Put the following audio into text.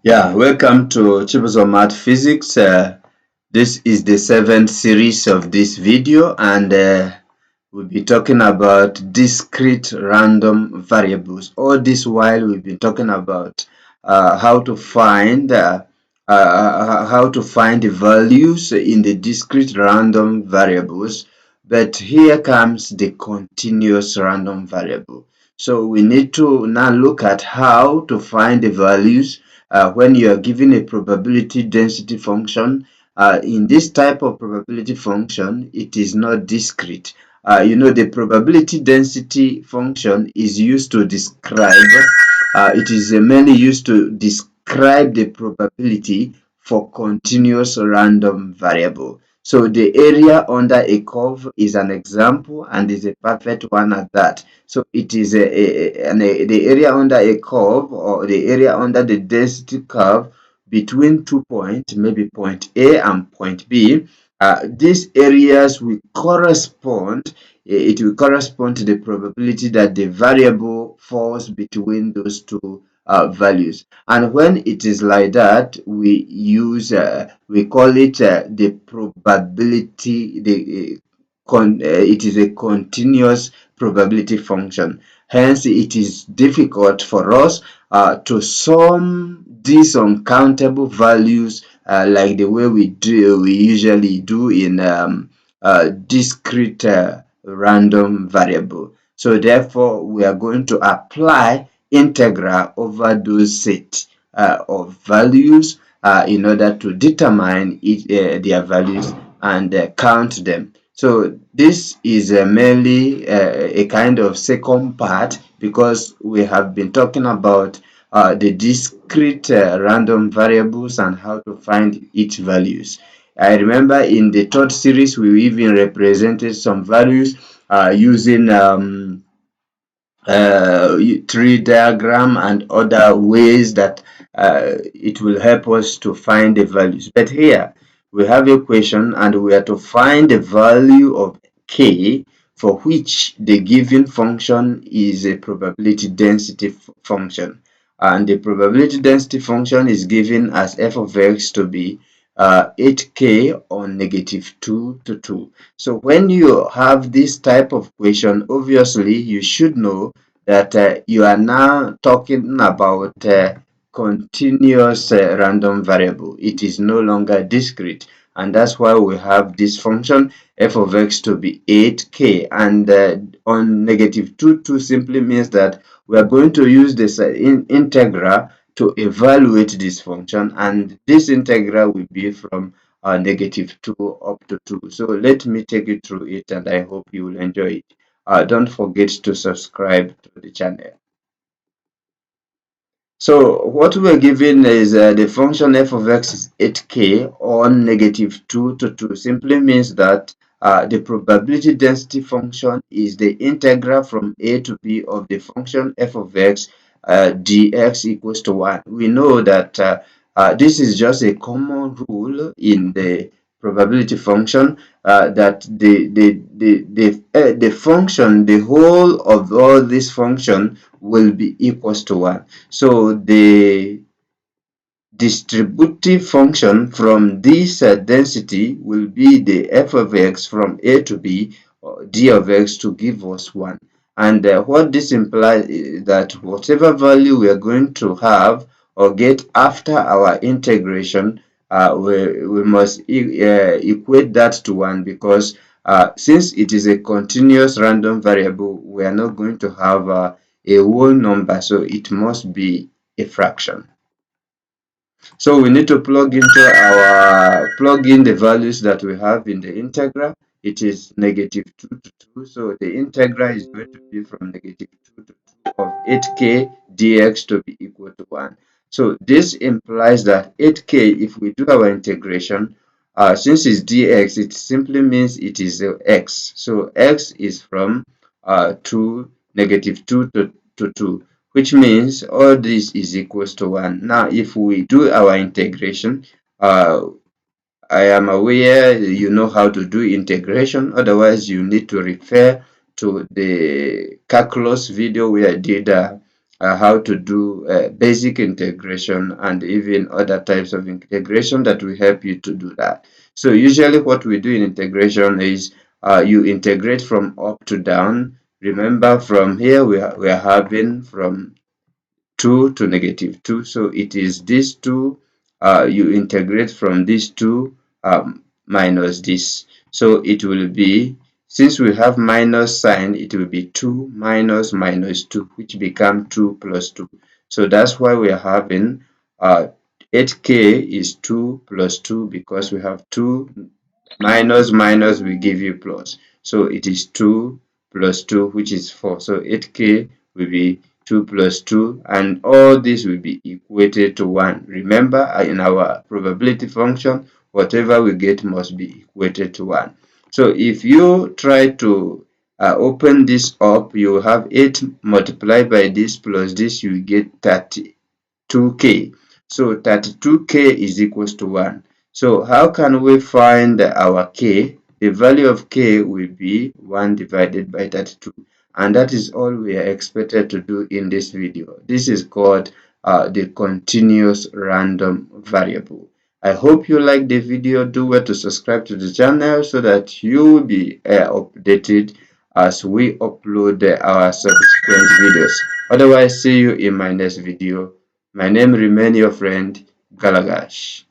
Yeah, welcome to Chibuzo Math Physics. This is the seventh series of this video, and we'll be talking about discrete random variables. All this while, we've been talking about how to find the values in the discrete random variables. But here comes the continuous random variable. So we need to now look at how to find the values when you are given a probability density function. In this type of probability function, it is not discrete. The probability density function is used to describe, it is mainly used to describe the probability for continuous random variable. So the area under a curve is an example and is a perfect one at that. So it is the area under a curve, or the area under the density curve between 2 points, maybe point A and point B. These areas will correspond, it will correspond to the probability that the variable falls between those two values. And when it is like that, we call it the probability, it is a continuous probability function. Hence, it is difficult for us to sum these uncountable values like the way we usually do in discrete random variable. So therefore, we are going to apply integral over those set of values in order to determine their values and count them. So this is mainly a kind of second part, because we have been talking about the discrete random variables and how to find its values. I remember in the third series we even represented some values using tree diagram and other ways that it will help us to find the values. But here we have a question and we are to find the value of k for which the given function is a probability density function. And the probability density function is given as f of x to be 8k on negative 2 to 2. So when you have this type of question, obviously you should know that you are now talking about continuous random variable. It is no longer discrete, and that's why we have this function f of x to be 8k, and on negative 2 2 simply means that we are going to use this integral to evaluate this function, and this integral will be from negative 2 up to 2. So let me take you through it, and I hope you will enjoy it. Don't forget to subscribe to the channel. So what we're given is the function f of x is 8k on negative 2 to 2. Simply means that the probability density function is the integral from a to b of the function f of x dx equals to 1. We know that this is just a common rule in the probability function, that the function, the whole of all this function will be equals to 1. So the distributive function from this density will be the f of x from a to b, or d of x, to give us 1. And what this implies is that whatever value we are going to have or get after our integration, we must equate that to 1, because since it is a continuous random variable, we are not going to have a whole number, so it must be a fraction. So we need to plug in the values that we have in the integral. It is negative 2 to 2. So the integral is going to be from negative 2 to 2 of 8k dx to be equal to 1. So this implies that 8k, if we do our integration, since it's dx, it simply means it is x. So x is from 2 to 2, which means all this is equals to 1. Now, if we do our integration, I am aware you know how to do integration. Otherwise, you need to refer to the calculus video where I did how to do basic integration and even other types of integration that will help you to do that. So usually what we do in integration is you integrate from up to down. Remember, from here we are having from 2 to -2. So it is these two, you integrate from these two minus this. So it will be, since we have minus sign, it will be 2 minus -2, which become 2 plus 2. So that's why we are having 8k is 2 plus 2, because we have 2 minus minus will give you plus. So it is 2 plus 2, which is 4. So 8k will be 2 plus 2, and all this will be equated to 1. Remember, in our probability function, whatever we get must be equated to 1. So if you try to open this up, you have 8 multiplied by this plus this, you get 32k. So 32k is equals to 1. So how can we find our k? The value of k will be 1 divided by 32. And that is all we are expected to do in this video. This is called the continuous random variable. I hope you like the video. Do well to subscribe to the channel so that you will be updated as we upload our subsequent videos. Otherwise, see you in my next video. My name remain your friend Galagash.